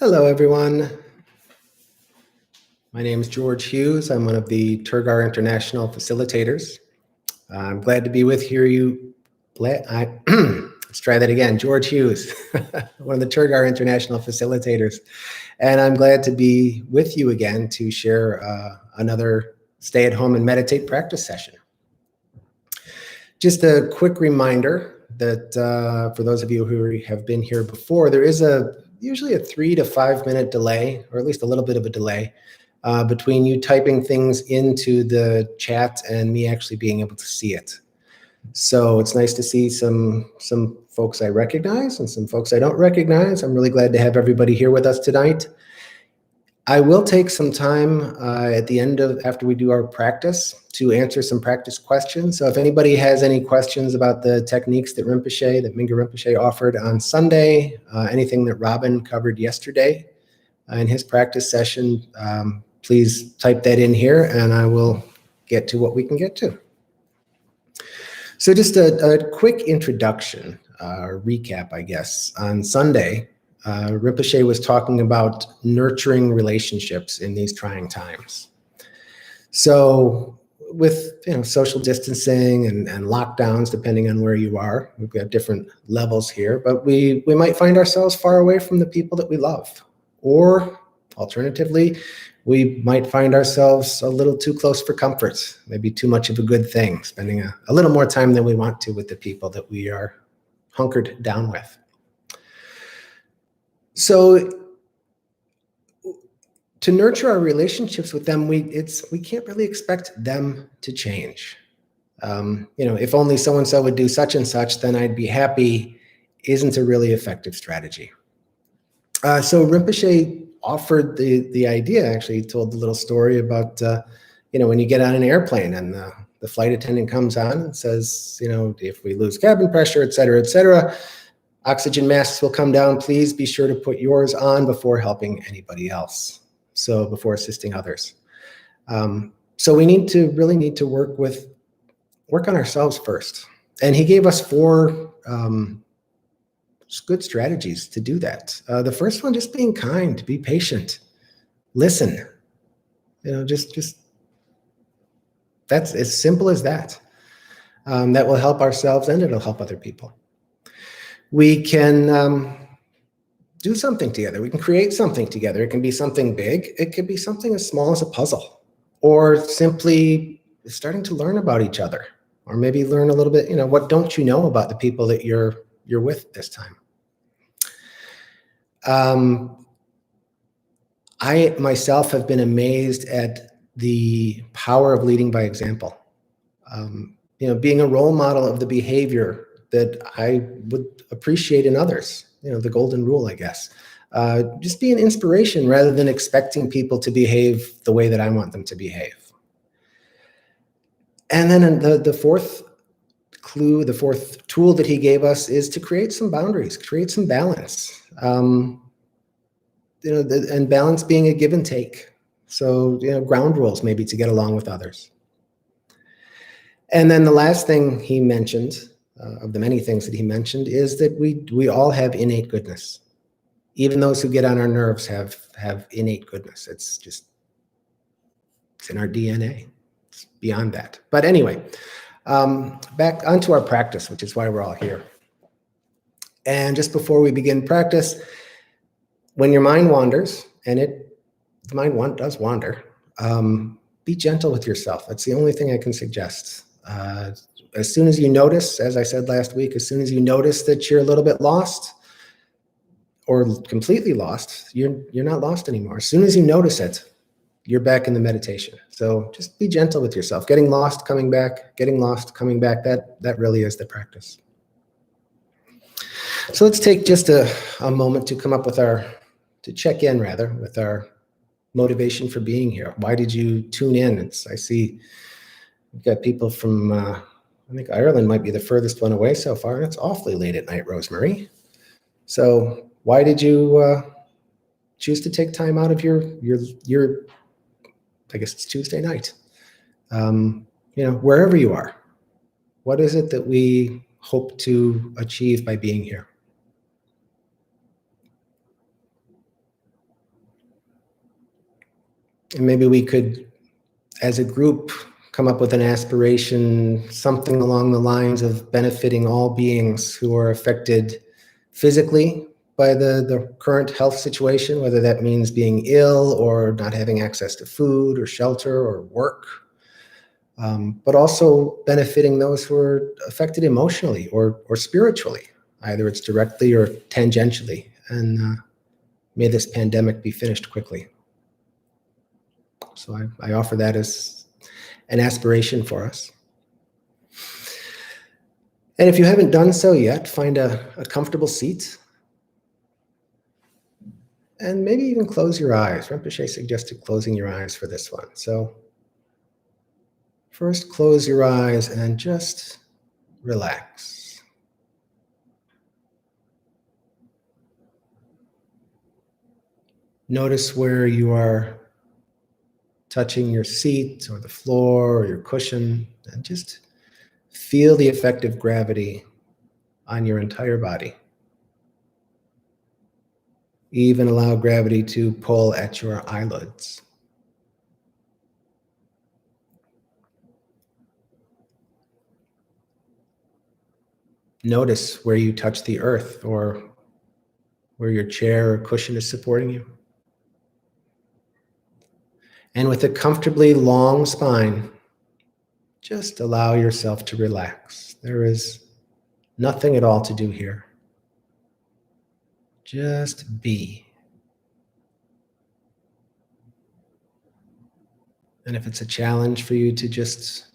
Hello, everyone. My name is George Hughes. I'm one of the Tergar International Facilitators. I'm glad to be with you. Let's try that again. George Hughes, one of the Tergar International Facilitators. And I'm glad to be with you again to share another stay at home and meditate practice session. Just a quick reminder that for those of you who have been here before, there is usually a 3 to 5 minute delay, or at least a little bit of a delay, between you typing things into the chat and me actually being able to see it. So it's nice to see some folks I recognize and some folks I don't recognize. I'm really glad to have everybody here with us tonight. I will take some time at the end after we do our practice to answer some practice questions. So if anybody has any questions about the techniques that Mingyur Rinpoche offered on Sunday, anything that Robin covered yesterday in his practice session, please type that in here and I will get to what we can get to. So just a quick introduction, recap, I guess. On Sunday, Rinpoche was talking about nurturing relationships in these trying times. So with social distancing and lockdowns, depending on where you are, we've got different levels here, but we might find ourselves far away from the people that we love. Or alternatively, we might find ourselves a little too close for comfort, maybe too much of a good thing, spending a little more time than we want to with the people that we are hunkered down with. So to nurture our relationships with them, we can't really expect them to change. If only so-and-so would do such and such, then I'd be happy, isn't a really effective strategy. So Rinpoche offered the idea, actually told the little story about, when you get on an airplane and the flight attendant comes on and says, if we lose cabin pressure, et cetera, oxygen masks will come down. Please be sure to put yours on before helping anybody else. So before assisting others. So we really need to work on ourselves first. And he gave us 4 good strategies to do that. The first one, just being kind, be patient, listen. Just that's as simple as that. That will help ourselves and it'll help other people. We can do something together. We can create something together. It can be something big. It could be something as small as a puzzle, or simply starting to learn about each other, or maybe learn a little bit, what don't you know about the people that you're with this time. I myself have been amazed at the power of leading by example. Being a role model of the behavior that I would appreciate in others, the golden rule, I guess. Just be an inspiration rather than expecting people to behave the way that I want them to behave. And then the fourth clue, the fourth tool that he gave us is to create some boundaries, create some balance. And balance being a give and take. So, ground rules maybe to get along with others. And then the last thing he mentioned, of the many things that he mentioned, is that we all have innate goodness. Even those who get on our nerves have innate goodness. It's in our DNA. It's beyond that. But anyway, back onto our practice, which is why we're all here. And just before we begin practice, when your mind wanders, and the mind does wander, be gentle with yourself. That's the only thing I can suggest. As soon as you notice, as I said last week, as soon as you notice that you're a little bit lost or completely lost, you're not lost anymore. As soon as you notice it, you're back in the meditation. So just be gentle with yourself. Getting lost, coming back, getting lost, coming back, that really is the practice. So let's take just a moment to come up with to check in rather with our motivation for being here. Why did you tune in? I see we've got people from, I think Ireland might be the furthest one away so far, and it's awfully late at night, Rosemary. So why did you choose to take time out of your I guess it's Tuesday night, wherever you are? What is it that we hope to achieve by being here? And maybe we could, as a group, come up with an aspiration, something along the lines of benefiting all beings who are affected physically by the current health situation, whether that means being ill or not having access to food or shelter or work, but also benefiting those who are affected emotionally or spiritually. Either it's directly or tangentially. And may this pandemic be finished quickly. So I offer that as an aspiration for us. And if you haven't done so yet, find a comfortable seat and maybe even close your eyes. Rinpoche suggested closing your eyes for this one. So first, close your eyes and just relax. Notice where you are touching your seat or the floor or your cushion, and just feel the effect of gravity on your entire body. Even allow gravity to pull at your eyelids. Notice where you touch the earth or where your chair or cushion is supporting you. And with a comfortably long spine, just allow yourself to relax. There is nothing at all to do here. Just be. And if it's a challenge for you to just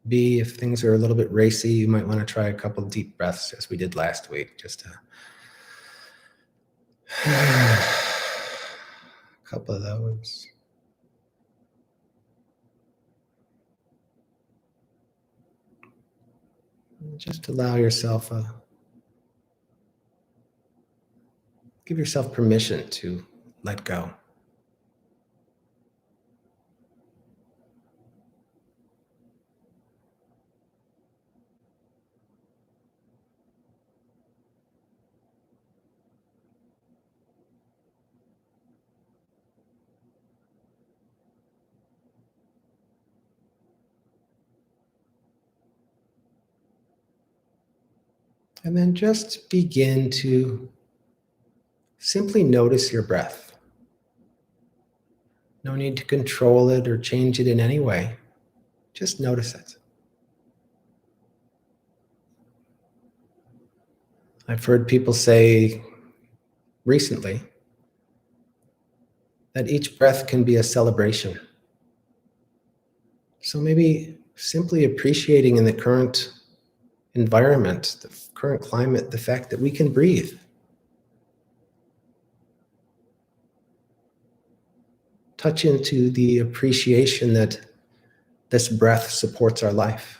be, if things are a little bit racy, you might want to try a couple deep breaths as we did last week. Just a couple of those. Just allow yourself give yourself permission to let go. And then just begin to simply notice your breath. No need to control it or change it in any way. Just notice it. I've heard people say recently that each breath can be a celebration. So maybe simply appreciating in the current environment, the current climate, the fact that we can breathe. Touch into the appreciation that this breath supports our life.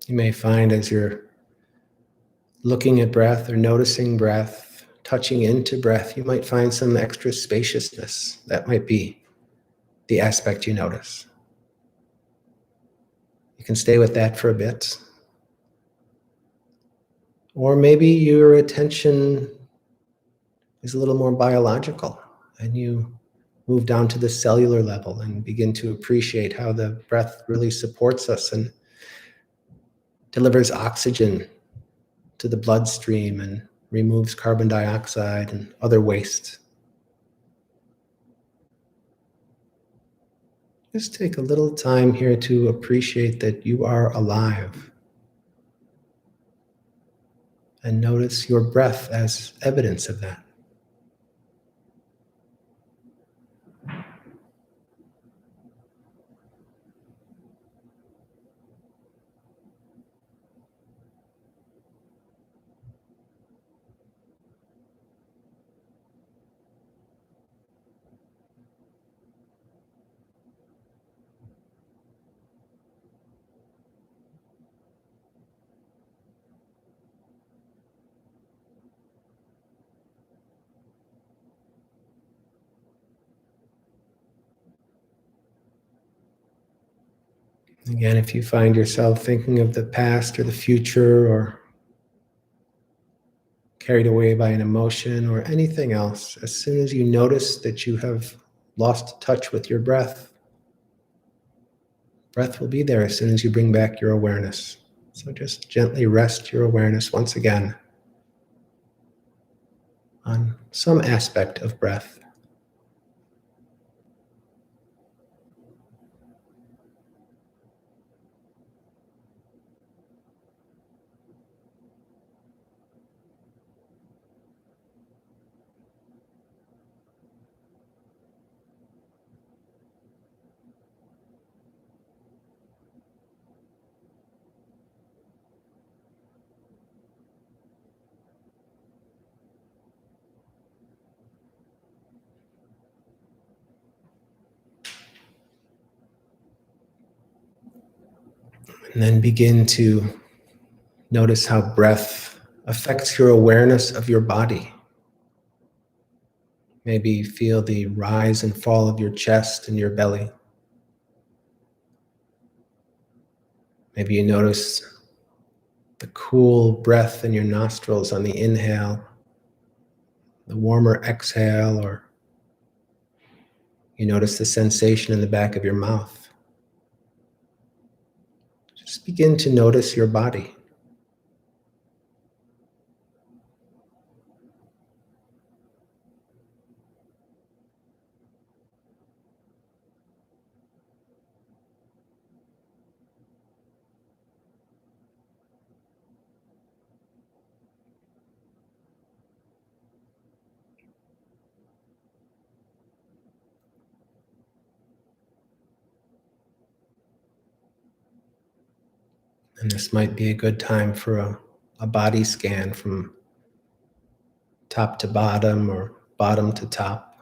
You may find as you're looking at breath or noticing breath, touching into breath, you might find some extra spaciousness. That might be the aspect you notice. You can stay with that for a bit. Or maybe your attention is a little more biological and you move down to the cellular level and begin to appreciate how the breath really supports us and delivers oxygen to the bloodstream and removes carbon dioxide and other waste. Just take a little time here to appreciate that you are alive and notice your breath as evidence of that. Again, if you find yourself thinking of the past or the future or carried away by an emotion or anything else, as soon as you notice that you have lost touch with your breath, breath will be there as soon as you bring back your awareness. So just gently rest your awareness once again on some aspect of breath. And then begin to notice how breath affects your awareness of your body. Maybe feel the rise and fall of your chest and your belly. Maybe you notice the cool breath in your nostrils on the inhale, the warmer exhale, or you notice the sensation in the back of your mouth. Just begin to notice your body. And this might be a good time for a body scan from top to bottom or bottom to top.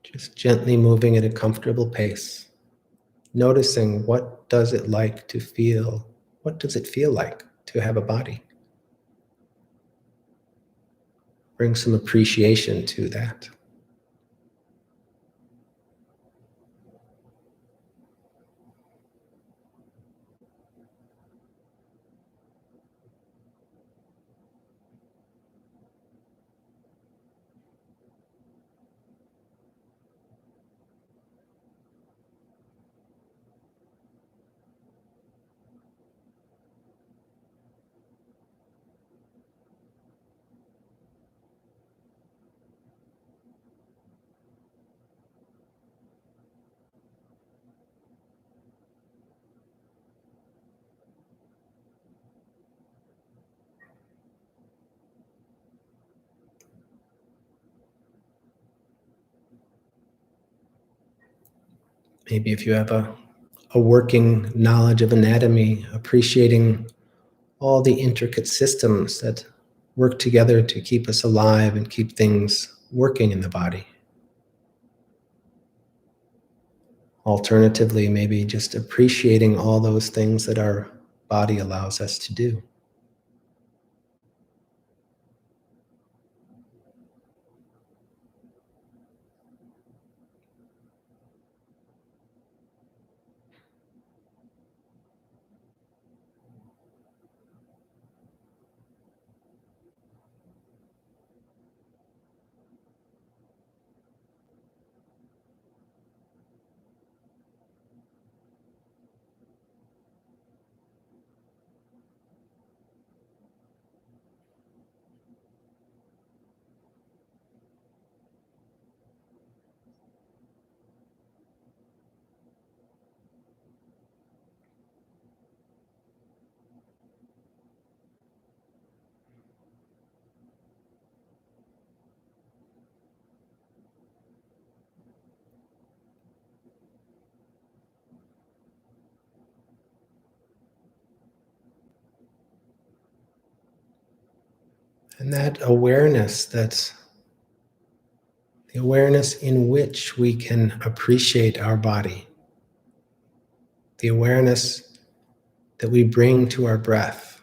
Just gently moving at a comfortable pace. Noticing what does it like to feel, what does it feel like to have a body? Bring some appreciation to that. Maybe if you have a working knowledge of anatomy, appreciating all the intricate systems that work together to keep us alive and keep things working in the body. Alternatively, maybe just appreciating all those things that our body allows us to do. And that awareness, that's the awareness in which we can appreciate our body, the awareness that we bring to our breath.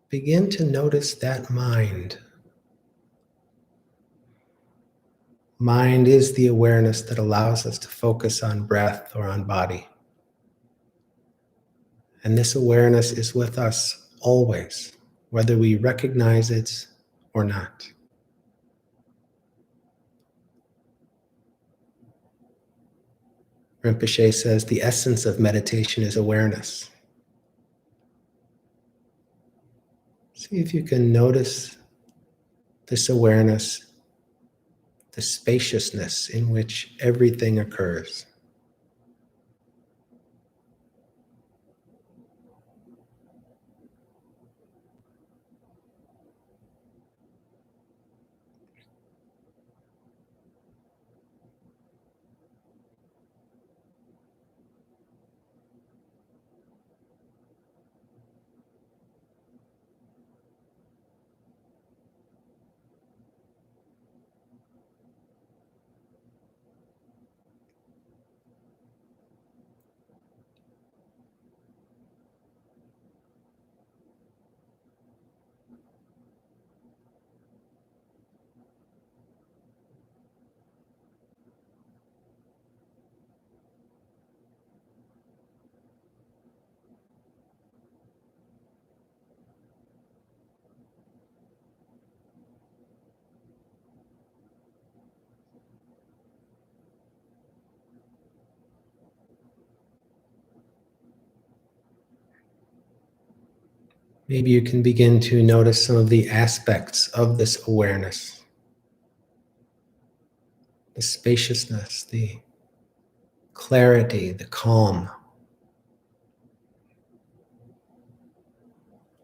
Begin to notice that mind. Mind is the awareness that allows us to focus on breath or on body. And this awareness is with us always, whether we recognize it or not. Rinpoche says the essence of meditation is awareness. See if you can notice this awareness, the spaciousness in which everything occurs. Maybe you can begin to notice some of the aspects of this awareness, the spaciousness, the clarity, the calm.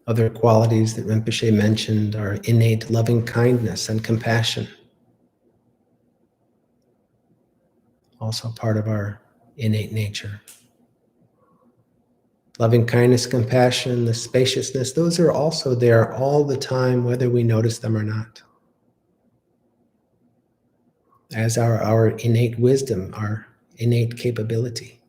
Other qualities that Rinpoche mentioned are innate loving kindness and compassion, also part of our innate nature. Loving kindness, compassion, the spaciousness, those are also there all the time, whether we notice them or not. As our innate wisdom, our innate capability.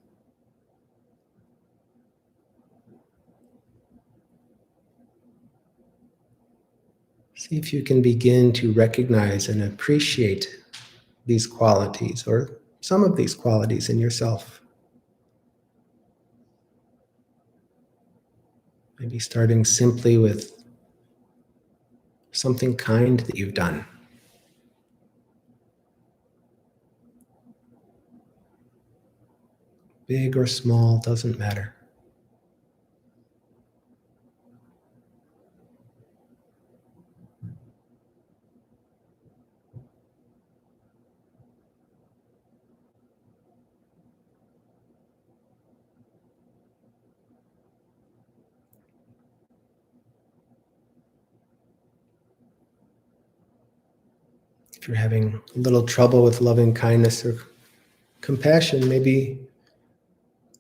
See if you can begin to recognize and appreciate these qualities, or some of these qualities in yourself. Maybe starting simply with something kind that you've done. Big or small, doesn't matter. If you're having a little trouble with loving kindness or compassion, maybe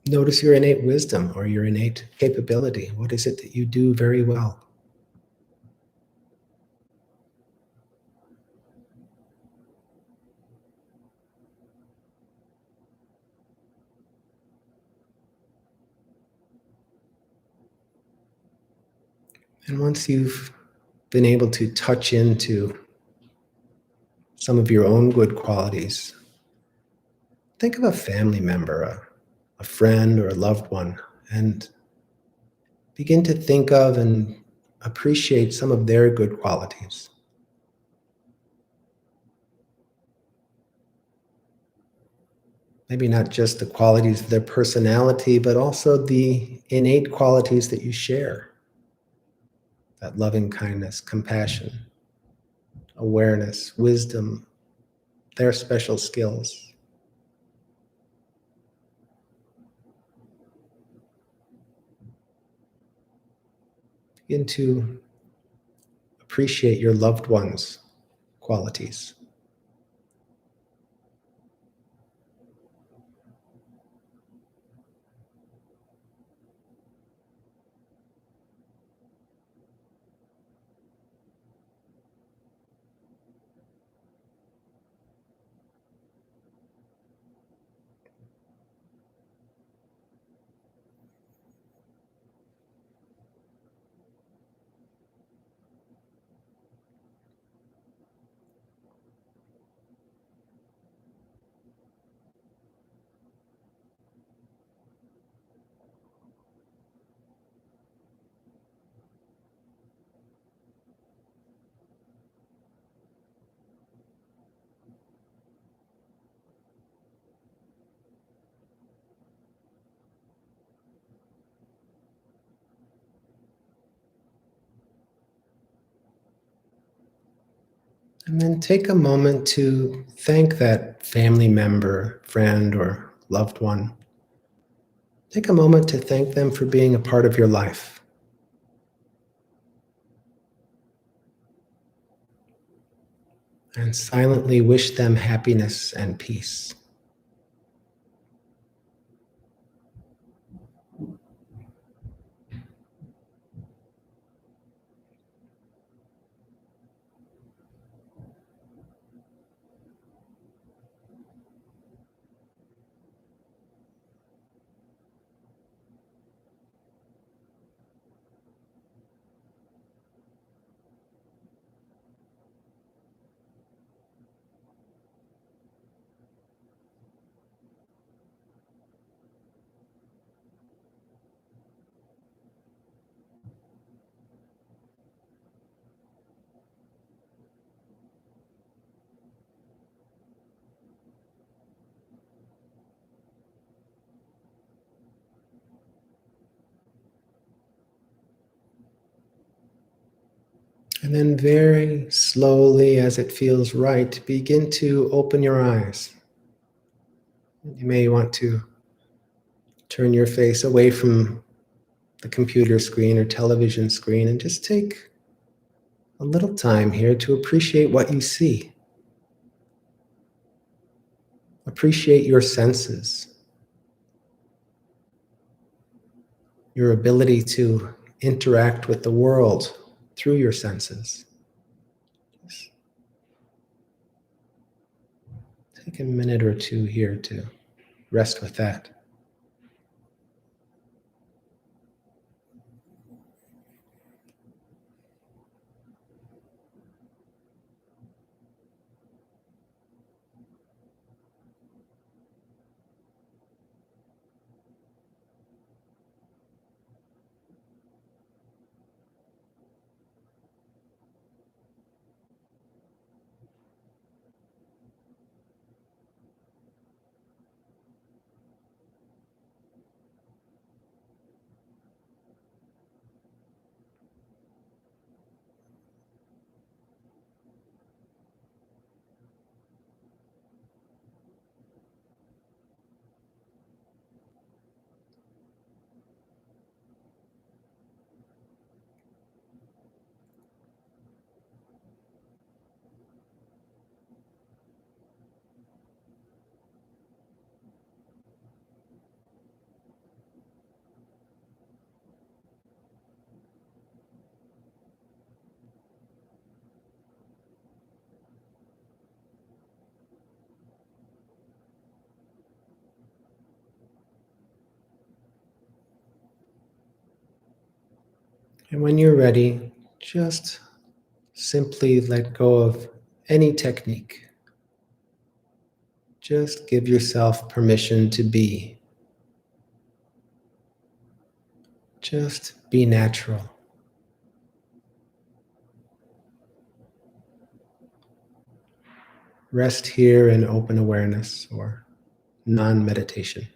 notice your innate wisdom or your innate capability. What is it that you do very well? And once you've been able to touch into some of your own good qualities, think of a family member, a friend, or a loved one, and begin to think of and appreciate some of their good qualities. Maybe not just the qualities of their personality, but also the innate qualities that you share. That loving kindness, compassion, awareness, wisdom, their special skills. Begin to appreciate your loved ones' qualities. And then take a moment to thank that family member, friend, or loved one. Take a moment to thank them for being a part of your life. And silently wish them happiness and peace. And then very slowly, as it feels right, begin to open your eyes. You may want to turn your face away from the computer screen or television screen and just take a little time here to appreciate what you see. Appreciate your senses, your ability to interact with the world through your senses. Just take a minute or two here to rest with that. And when you're ready, just simply let go of any technique. Just give yourself permission to be. Just be natural. Rest here in open awareness or non-meditation.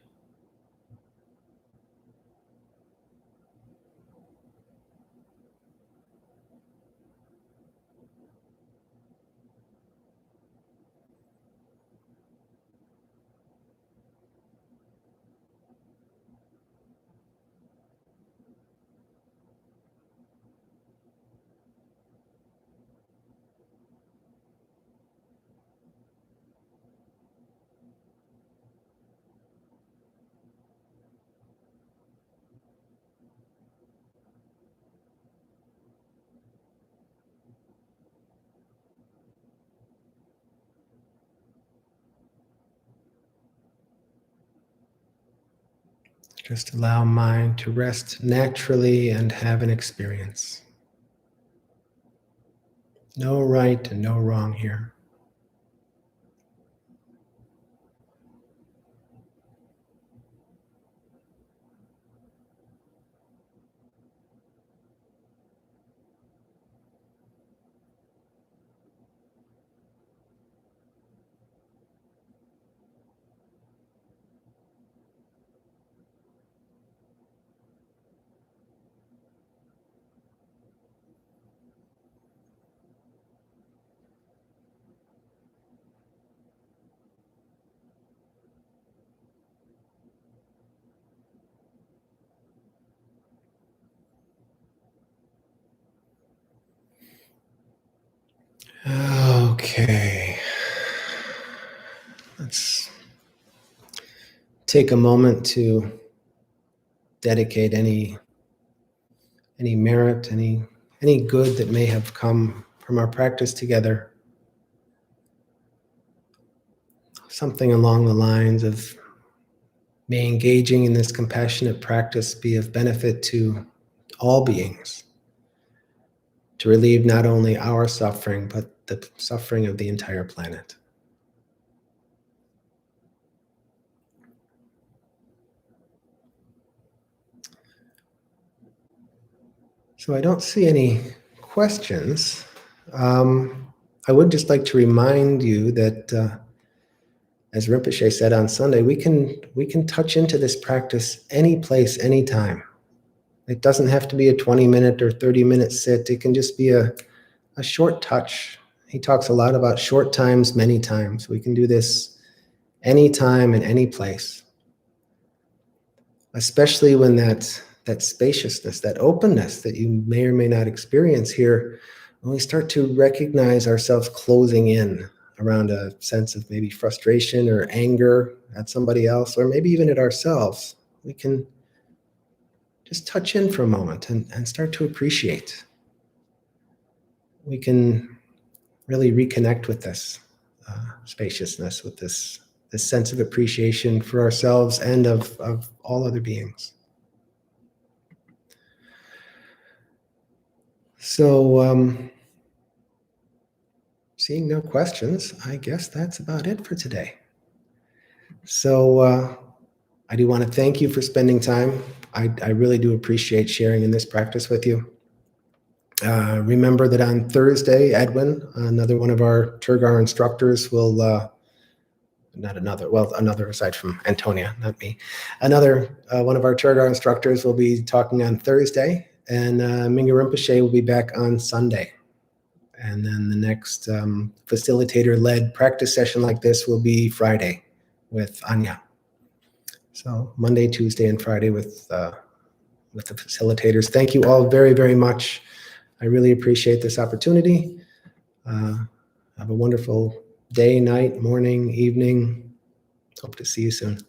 Just allow mind to rest naturally and have an experience. No right and no wrong here. take a moment to dedicate any merit, any good that may have come from our practice together. Something along the lines of, may engaging in this compassionate practice be of benefit to all beings, to relieve not only our suffering, but the suffering of the entire planet. So I don't see any questions. I would just like to remind you that, as Rinpoche said on Sunday, we can touch into this practice any place, anytime. It doesn't have to be a 20-minute or 30-minute sit. It can just be a short touch. He talks a lot about short times, many times. We can do this anytime and any place, especially when that spaciousness, that openness that you may or may not experience here, when we start to recognize ourselves closing in around a sense of maybe frustration or anger at somebody else, or maybe even at ourselves, we can just touch in for a moment and start to appreciate. We can really reconnect with this spaciousness, with this sense of appreciation for ourselves and of all other beings. So, seeing no questions, I guess that's about it for today. So I do want to thank you for spending time. I really do appreciate sharing in this practice with you. Remember that on Thursday, Edwin, another one of our Tergar instructors, will, another aside from Antonia, not me, another one of our Tergar instructors will be talking on Thursday, and Mingyur Rinpoche will be back on Sunday. And then the next facilitator-led practice session like this will be Friday with Anya. So Monday, Tuesday, and Friday with the facilitators. Thank you all very, very much. I really appreciate this opportunity. Have a wonderful day, night, morning, evening. Hope to see you soon.